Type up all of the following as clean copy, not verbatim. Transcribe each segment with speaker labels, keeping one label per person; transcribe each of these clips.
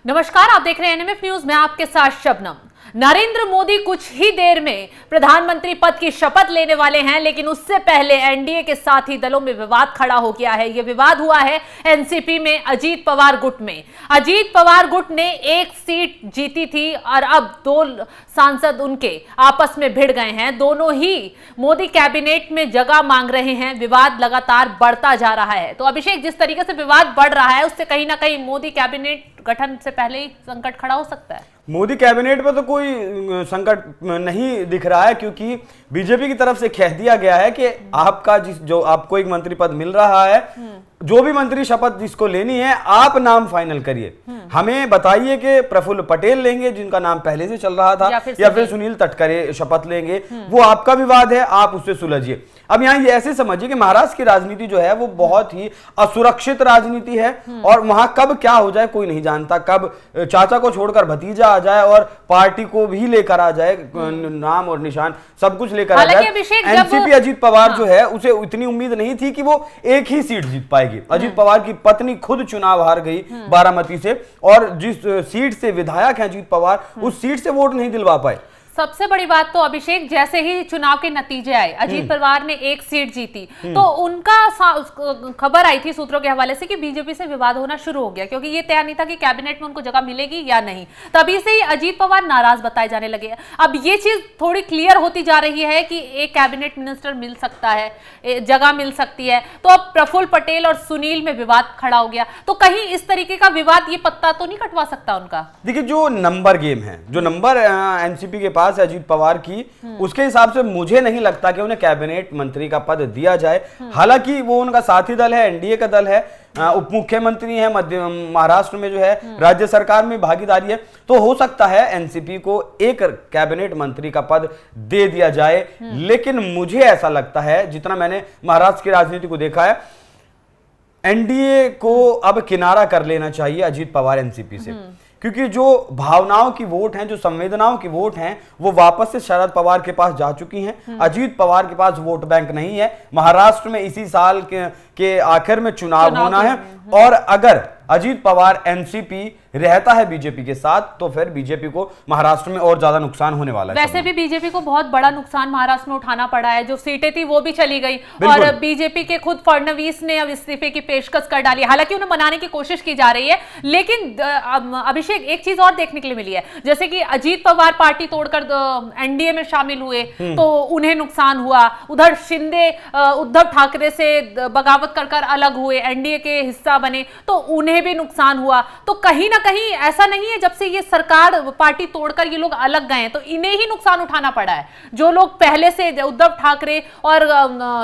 Speaker 1: नमस्कार, आप देख रहे हैं एनएमएफ न्यूज में आपके साथ शबनम। नरेंद्र मोदी कुछ ही देर में प्रधानमंत्री पद की शपथ लेने वाले हैं, लेकिन उससे पहले एनडीए के साथी दलों में विवाद खड़ा हो गया है। यह विवाद हुआ है एनसीपी में अजीत पवार गुट में। अजीत पवार गुट ने एक सीट जीती थी और अब दो सांसद उनके आपस में भिड़ गए हैं। दोनों ही मोदी कैबिनेट में जगह मांग रहे हैं। विवाद लगातार बढ़ता जा रहा है। तो अभिषेक, जिस तरीके से विवाद बढ़ रहा है उससे कहीं ना कहीं मोदी कैबिनेट गठन से पहले ही संकट खड़ा हो सकता है।
Speaker 2: मोदी कैबिनेट पर तो कोई संकट नहीं दिख रहा है, क्योंकि बीजेपी की तरफ से कह दिया गया है कि आपका जो आपको एक मंत्री पद मिल रहा है, जो भी मंत्री शपथ जिसको लेनी है आप नाम फाइनल करिए, हमें बताइए कि प्रफुल्ल पटेल लेंगे जिनका नाम पहले से चल रहा था, या फिर सुनील तटकरे शपथ लेंगे। वो आपका विवाद है, आप उससे सुलझिए। अब यहाँ ये ऐसे समझिए कि महाराष्ट्र की राजनीति जो है वो बहुत ही असुरक्षित राजनीति है, और वहां कब क्या हो जाए कोई नहीं जानता। कब चाचा को छोड़कर भतीजा आ जाए और पार्टी को भी लेकर आ जाए, नाम और निशान सब कुछ लेकर आ जाए। एनसीपी अजीत पवार जो है उसे इतनी उम्मीद नहीं थी कि वो एक ही सीट जीत पाएगी। अजीत पवार की पत्नी खुद चुनाव हार गई बारामती से, और जिस सीट से विधायक हैं अजीत पवार, उस सीट से वोट नहीं दिलवा पाए।
Speaker 1: सबसे बड़ी बात तो अभिषेक, जैसे ही चुनाव के नतीजे आए, अजीत पवार ने एक सीट जीती, तो उनका खबर आई थी सूत्रों के हवाले से कि बीजेपी से विवाद होना शुरू हो गया, क्योंकि ये तय नहीं था कि कैबिनेट में उनको जगह मिलेगी या नहीं। तभी से ही अजीत पवार नाराज बताए जाने लगे। अब ये चीज थोड़ी क्लियर होती जा रही है कि एक कैबिनेट मिनिस्टर मिल सकता है, जगह मिल सकती है। तो अब प्रफुल्ल पटेल और सुनील में विवाद खड़ा हो गया। तो कहीं इस तरीके का विवाद ये पत्ता तो नहीं कटवा सकता उनका?
Speaker 2: देखिए, जो नंबर गेम है, जो नंबर एनसीपी के पास है अजीत पवार की, उसके हिसाब से मुझे नहीं लगता कि उन्हें कैबिनेट मंत्री का पद दिया जाए। हालांकि वो उनका साथी दल है, एनडीए का दल है, उप मुख्यमंत्री है, मध्य महाराष्ट्र में जो है राज्य सरकार में भागीदारी है, तो हो सकता है एनसीपी को एक कैबिनेट मंत्री का पद दे दिया जाए। लेकिन मुझे ऐसा लगता है, जितना मैंने महाराष्ट्र की राजनीति को देखा है, एनडीए को अब किनारा कर लेना चाहिए अजीत पवार एनसीपी से, क्योंकि जो भावनाओं की वोट हैं, जो संवेदनाओं की वोट हैं, वो वापस से शरद पवार के पास जा चुकी हैं। अजीत पवार के पास वोट बैंक नहीं है। महाराष्ट्र में इसी साल के आखिर में चुनाव होना है, और अगर अजीत पवार एनसीपी रहता है बीजेपी के साथ, तो फिर बीजेपी को महाराष्ट्र में और ज्यादा नुकसान होने वाला है।
Speaker 1: वैसे भी बीजेपी को बहुत बड़ा नुकसान महाराष्ट्र में उठाना पड़ा है। जो सीटें थी वो भी चली गई, और बीजेपी के खुद फडणवीस ने अब इस्तीफे की पेशकश कर डाली। हालांकि उन्हें मनाने की कोशिश की जा रही है, लेकिन अभिषेक, एक चीज और देखने के लिए मिली है। जैसे कि अजीत पवार पार्टी तोड़कर एनडीए में शामिल हुए तो उन्हें नुकसान हुआ। उधर शिंदे उद्धव ठाकरे से बगावत कर अलग हुए, एनडीए के हिस्सा बने, तो उन्हें भी नुकसान हुआ। तो कहीं ना कहीं ऐसा नहीं है, जब से ये सरकार पार्टी तोड़कर ये लोग अलग गए तो इन्हें ही नुकसान उठाना पड़ा है। जो लोग पहले से उद्धव ठाकरे और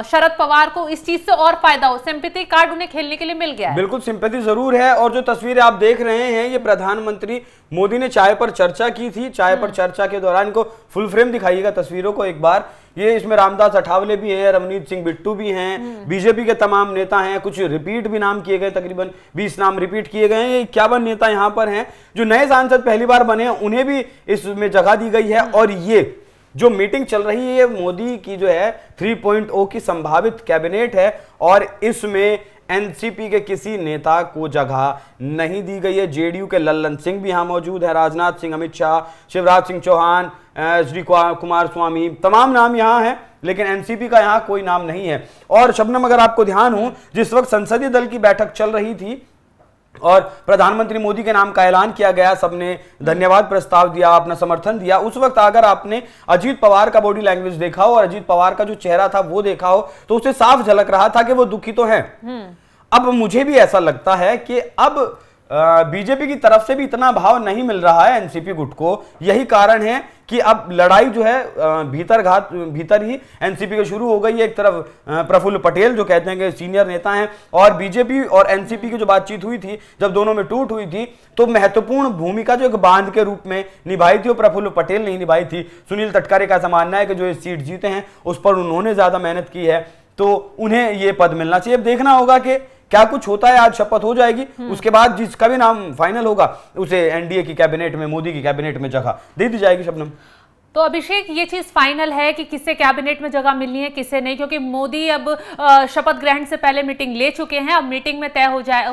Speaker 1: शरद पवार को इस चीज से और फायदा हो, सिंपैथी कार्ड उन्हें खेलने के लिए मिल गया है।
Speaker 2: बिल्कुल सिंपैथी जरूर है। और जो तस्वीरें आप देख रहे हैं, ये प्रधानमंत्री मोदी ने चाय पर चर्चा की थी। चाय पर चर्चा के दौरान, इनको फुल फ्रेम दिखाइएगा तस्वीरों को एक बार। ये इसमें रामदास अठावले भी हैं, रवनीत सिंह बिट्टू भी हैं, बीजेपी के तमाम नेता हैं, कुछ रिपीट भी नाम किए गए, तकरीबन 20 नाम रिपीट किए गए हैं। ये 51 नेता यहाँ पर हैं। जो नए सांसद पहली बार बने हैं उन्हें भी इसमें जगह दी गई है। और ये जो मीटिंग चल रही है, ये मोदी की जो है 3.0 की संभावित कैबिनेट है, और इसमें एनसीपी के किसी नेता को जगह नहीं दी गई है। जेडीयू के लल्लन सिंह भी यहां मौजूद है, राजनाथ सिंह, अमित शाह, शिवराज सिंह चौहान, श्री कुमार स्वामी, तमाम नाम यहां हैं, लेकिन एनसीपी का यहां कोई नाम नहीं है। और शबनम, अगर आपको ध्यान हो, जिस वक्त संसदीय दल की बैठक चल रही थी और प्रधानमंत्री मोदी के नाम का ऐलान किया गया, सबने धन्यवाद प्रस्ताव दिया, अपना समर्थन दिया, उस वक्त अगर आपने अजीत पवार का बॉडी लैंग्वेज देखा हो और अजीत पवार का जो चेहरा था वो देखा हो, तो उसे साफ झलक रहा था कि वो दुखी तो है। अब मुझे भी ऐसा लगता है कि अब बीजेपी की तरफ से भी इतना भाव नहीं मिल रहा है एनसीपी गुट को। यही कारण है कि अब लड़ाई जो है भीतर ही एनसीपी के शुरू हो गई है। एक तरफ प्रफुल्ल पटेल जो कहते हैं कि सीनियर नेता हैं, और बीजेपी और एनसीपी की जो बातचीत हुई थी, जब दोनों में टूट हुई थी, तो महत्वपूर्ण भूमिका जो एक बांध के रूप में निभाई थी वो प्रफुल्ल पटेल नहीं निभाई थी। सुनील तटकरे का ऐसा मानना है कि जो ये सीट जीते हैं उस पर उन्होंने ज्यादा मेहनत की है, तो उन्हें ये पद मिलना चाहिए। अब देखना होगा कि क्या कुछ होता है। आज शपथ हो जाएगी, उसके बाद जिसका भी नाम फाइनल होगा उसे एनडीए की कैबिनेट में, मोदी की कैबिनेट में जगह दे दी जाएगी। शबनम,
Speaker 1: तो अभिषेक, ये चीज फाइनल है कि किसे कैबिनेट में जगह मिलनी है, किसे नहीं, क्योंकि मोदी अब शपथ ग्रहण से पहले मीटिंग ले चुके हैं। अब मीटिंग में तय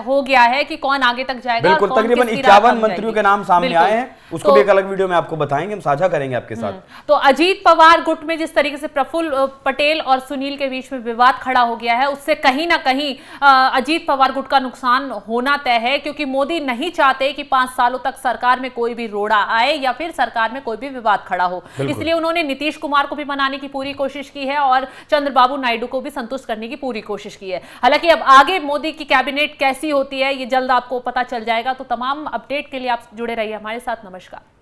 Speaker 1: हो गया है कि कौन आगे तक जाएगा।
Speaker 2: बिल्कुल, तकरीबन 51 मंत्रियों के नाम सामने आए हैं, उसको भी एक अलग वीडियो में आपको बताएंगे, हम साझा करेंगे आपके साथ।
Speaker 1: तो अजीत पवार गुट में जिस तरीके से प्रफुल्ल पटेल और सुनील के बीच में विवाद खड़ा हो गया है, उससे कहीं ना कहीं अजीत पवार गुट का नुकसान होना तय है, क्योंकि मोदी नहीं चाहते कि 5 सालों तक सरकार में कोई भी रोड़ा आए या फिर सरकार में कोई भी विवाद खड़ा हो। इसलिए उन्होंने नीतीश कुमार को भी मनाने की पूरी कोशिश की है और चंद्रबाबू नायडू को भी संतुष्ट करने की पूरी कोशिश की है। हालांकि अब आगे मोदी की कैबिनेट कैसी होती है, ये जल्द आपको पता चल जाएगा। तो तमाम अपडेट के लिए आप जुड़े रहिए हमारे साथ। नमस्कार।